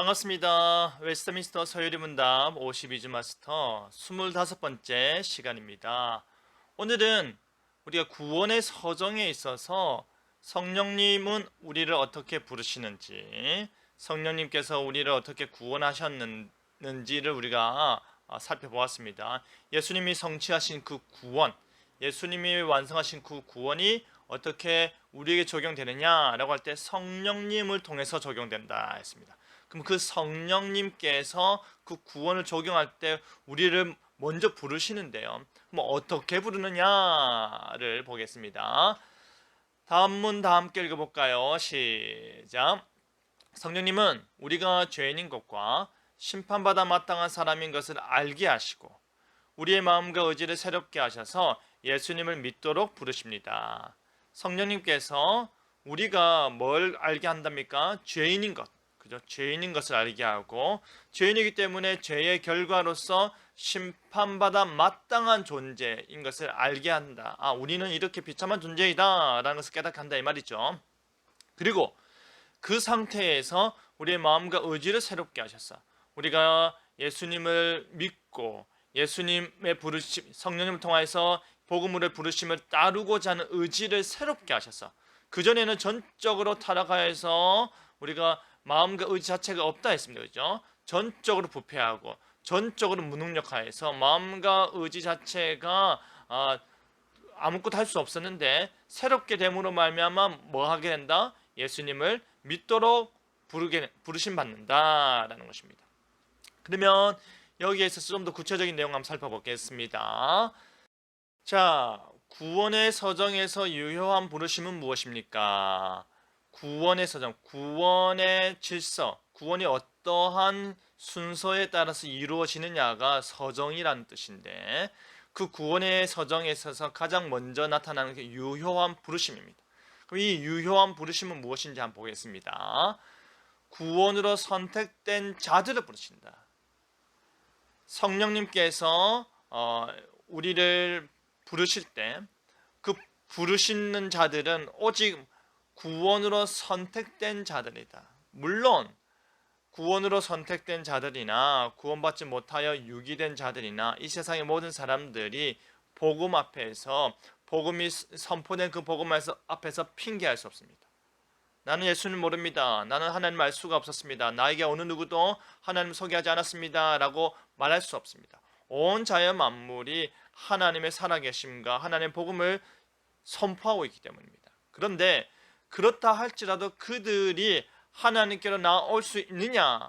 반갑습니다. 웨스트민스터 서유리 문답 52주 마스터 25번째 시간입니다. 오늘은 우리가 구원의 서정에 있어서 성령님은 우리를 어떻게 부르시는지, 성령님께서 우리를 어떻게 구원하셨는지를 우리가 살펴보았습니다. 예수님이 성취하신 그 구원, 예수님이 완성하신 그 구원이 어떻게 우리에게 적용되느냐라고 할 때 성령님을 통해서 적용된다 했습니다. 그럼 그 성령님께서 그 구원을 적용할 때 우리를 먼저 부르시는데요. 뭐 어떻게 부르느냐를 보겠습니다. 다음 문 다 함께 읽어볼까요? 시작. 성령님은 우리가 죄인인 것과 심판받아 마땅한 사람인 것을 알게 하시고 우리의 마음과 의지를 새롭게 하셔서 예수님을 믿도록 부르십니다. 성령님께서 우리가 뭘 알게 한답니까? 죄인인 것. 그죠? 죄인인 것을 알게 하고 죄인이기 때문에 죄의 결과로서 심판받아 마땅한 존재인 것을 알게 한다. 우리는 이렇게 비참한 존재이다 라는 것을 깨닫게 한다 이 말이죠. 그리고 그 상태에서 우리의 마음과 의지를 새롭게 하셨어. 우리가 예수님을 믿고 예수님의 부르심, 성령님을 통해서 복음으로 부르심을 따르고자 하는 의지를 새롭게 하셨어. 그전에는 전적으로 타락하여서 우리가 마음과 의지 자체가 없다 했습니다. 그죠? 전적으로 부패하고 전적으로 무능력하여서 마음과 의지 자체가 아무것도 할 수 없었는데 새롭게 됨으로 말미암아 뭐 하게 된다? 예수님을 믿도록 부르심 받는다라는 것입니다. 그러면 여기에 있어서 좀 더 구체적인 내용 한번 살펴보겠습니다. 자, 구원의 서정에서 유효한 부르심은 무엇입니까? 구원의 서정, 구원의 질서, 구원이 어떠한 순서에 따라서 이루어지느냐가 서정이라는 뜻인데 그 구원의 서정에 있어서 가장 먼저 나타나는 게 유효한 부르심입니다. 그럼 이 유효한 부르심은 무엇인지 한번 보겠습니다. 구원으로 선택된 자들을 부르신다. 성령님께서 우리를 부르실 때 그 부르시는 자들은 오직 구원으로 선택된 자들이다. 물론 구원으로 선택된 자들이나 구원받지 못하여 유기된 자들이나 이 세상의 모든 사람들이 복음 앞에서 복음이 선포된 그 복음 앞에서 핑계할 수 없습니다. 나는 예수님 모릅니다. 나는 하나님 알 수가 없었습니다. 나에게 어느 누구도 하나님 소개하지 않았습니다. 라고 말할 수 없습니다. 온 자연 만물이 하나님의 살아계심과 하나님의 복음을 선포하고 있기 때문입니다. 그런데 그렇다 할지라도 그들이 하나님께로 나올 수 있느냐?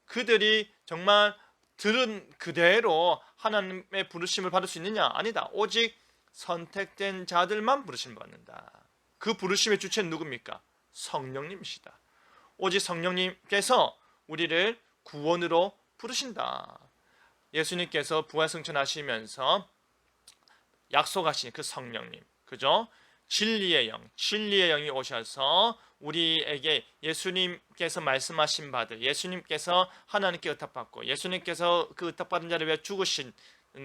그들이 정말 들은 그대로 하나님의 부르심을 받을 수 있느냐? 아니다. 오직 선택된 자들만 부르심을 받는다. 그 부르심의 주체는 누굽니까? 성령님이시다. 오직 성령님께서 우리를 구원으로 부르신다. 예수님께서 부활승천하시면서 약속하신 그 성령님, 그죠? 진리의 영이 오셔서 우리에게 예수님께서 말씀하신 바들, 예수님께서 하나님께 의탁받고 예수님께서 그 의탁받은 자를 위해 죽으신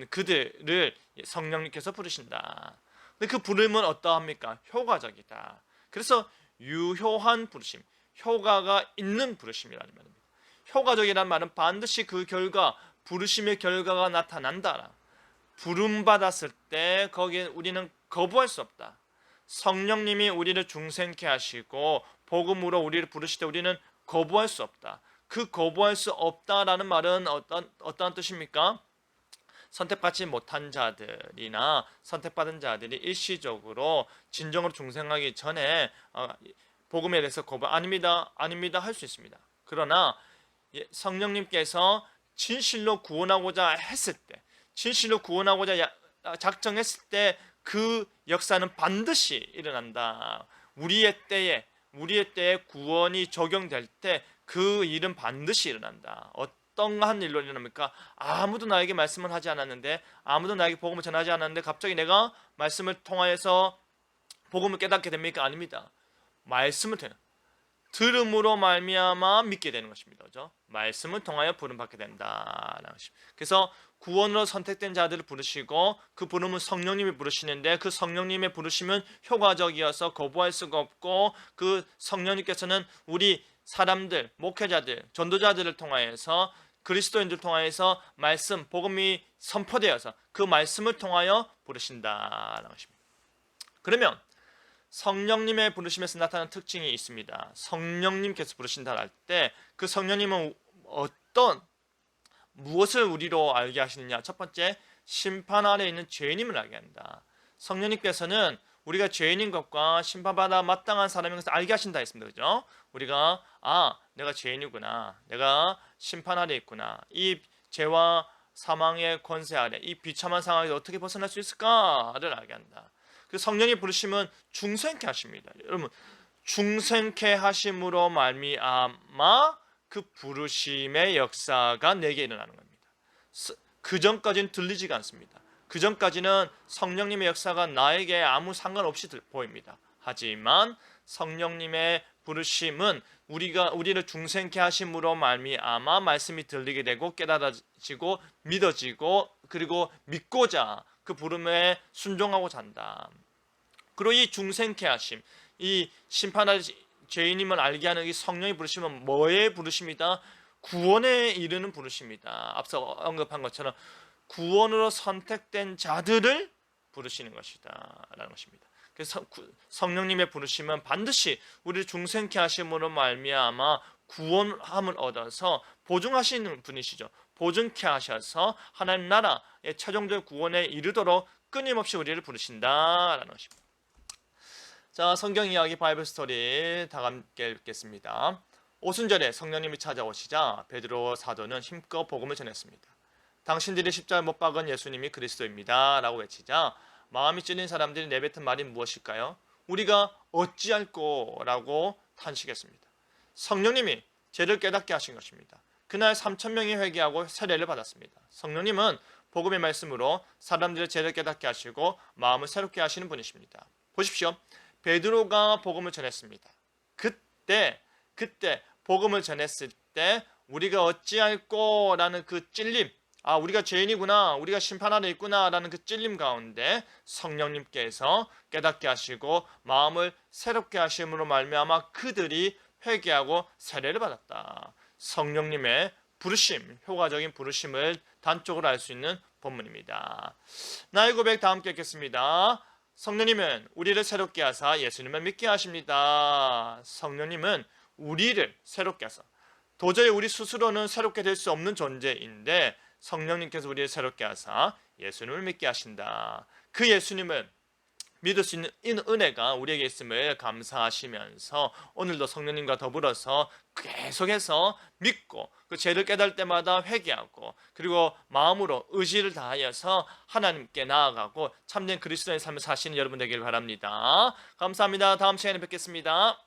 그들을 성령님께서 부르신다. 근데 그 부름은 어떠합니까? 효과적이다. 그래서 유효한 부르심, 효과가 있는 부르심이라는 말입니다. 효과적이라는 말은 반드시 그 결과, 부르심의 결과가 나타난다. 부름받았을 때 거기에 우리는 거부할 수 없다. 성령님이 우리를 중생케 하시고 복음으로 우리를 부르실 때 우리는 거부할 수 없다. 그 거부할 수 없다라는 말은 어떤 뜻입니까? 선택받지 못한 자들이나 선택받은 자들이 일시적으로 진정으로 중생하기 전에 복음에 대해서 거부 아닙니다 할 수 있습니다. 그러나 성령님께서 진실로 구원하고자 했을 때, 진실로 구원하고자 작정했을 때 그 역사는 반드시 일어난다. 우리의 때에 구원이 적용될 때 그 일은 반드시 일어난다. 어떠한 일로 일어납니까? 아무도 나에게 말씀을 하지 않았는데, 아무도 나에게 복음을 전하지 않았는데 갑자기 내가 말씀을 통하여서 복음을 깨닫게 됩니까? 아닙니다. 말씀을 들음으로 말미암아 믿게 되는 것입니다. 그죠? 말씀을 통하여 부름받게 된다라는 것입니다. 그래서 구원으로 선택된 자들을 부르시고 그 부름은 성령님이 부르시는데 그 성령님의 부르심은 효과적이어서 거부할 수가 없고 그 성령님께서는 우리 사람들, 목회자들, 전도자들을 통하여서 그리스도인들 통하여서 말씀, 복음이 선포되어서 그 말씀을 통하여 부르신다라는 것입니다. 그러면 성령님의 부르심에서 나타나는 특징이 있습니다. 성령님께서 부르신다 할 때 그 성령님은 무엇을 우리로 알게 하시느냐? 첫 번째, 심판 아래에 있는 죄인임을 알게 한다. 성령님께서는 우리가 죄인인 것과 심판받아 마땅한 사람인 것을 알게 하신다 했습니다. 그죠? 우리가 내가 죄인이구나. 내가 심판 아래 있구나. 이 죄와 사망의 권세 아래 이 비참한 상황에서 어떻게 벗어날 수 있을까를 알게 한다. 그 성령의 부르심은 중생케 하십니다. 여러분, 중생케 하심으로 말미암아 그 부르심의 역사가 내게 일어나는 겁니다. 그 전까지는 들리지가 않습니다. 그 전까지는 성령님의 역사가 나에게 아무 상관없이 보입니다. 하지만 성령님의 부르심은 우리를 중생케 하심으로 말미암아 말씀이 들리게 되고 깨달아지고 믿어지고 그리고 믿고자 그 부름에 순종하고 잔다. 그리고 이 중생케 하심, 이 심판할 죄인임을 알게 하는 이 성령의 부르심은 뭐의 부르심이다? 구원에 이르는 부르심이다. 앞서 언급한 것처럼 구원으로 선택된 자들을 부르시는 것이다 라는 것입니다. 그래서 성령님의 부르심은 반드시 우리를 중생케 하심으로 말미암아 구원함을 얻어서 보증하시는 분이시죠. 보증케 하셔서 하나님 나라의 최종적 구원에 이르도록 끊임없이 우리를 부르신다라는 것입니다. 자, 성경 이야기 바이블 스토리 다 함께 읽겠습니다. 오순절에 성령님이 찾아오시자 베드로 사도는 힘껏 복음을 전했습니다. 당신들이 십자가에 못 박은 예수님이 그리스도입니다 라고 외치자 마음이 찔린 사람들이 내뱉은 말이 무엇일까요? 우리가 어찌할꼬 라고 탄식했습니다. 성령님이 죄를 깨닫게 하신 것입니다. 그날 3,000명이 회개하고 세례를 받았습니다. 성령님은 복음의 말씀으로 사람들의 죄를 깨닫게 하시고 마음을 새롭게 하시는 분이십니다. 보십시오. 베드로가 복음을 전했습니다. 그때 복음을 전했을 때 우리가 어찌할꼬 라는 그 찔림, 우리가 죄인이구나, 우리가 심판 아래 있구나 라는 그 찔림 가운데 성령님께서 깨닫게 하시고 마음을 새롭게 하심으로 말미암아 그들이 회개하고 세례를 받았다. 성령님의 부르심, 효과적인 부르심을 단적으로 알 수 있는 본문입니다. 나의 고백 다 함께 읽겠습니다. 성령님은 우리를 새롭게 하사 예수님을 믿게 하십니다. 성령님은 우리를 새롭게 하사, 도저히 우리 스스로는 새롭게 될 수 없는 존재인데 성령님께서 우리를 새롭게 하사 예수님을 믿게 하신다. 그 예수님을 믿을 수 있는 은혜가 우리에게 있음을 감사하시면서 오늘도 성령님과 더불어서 계속해서 믿고 그 죄를 깨달을 때마다 회개하고 그리고 마음으로 의지를 다하여서 하나님께 나아가고 참된 그리스도의 삶을 사시는 여러분 되길 바랍니다. 감사합니다. 다음 시간에 뵙겠습니다.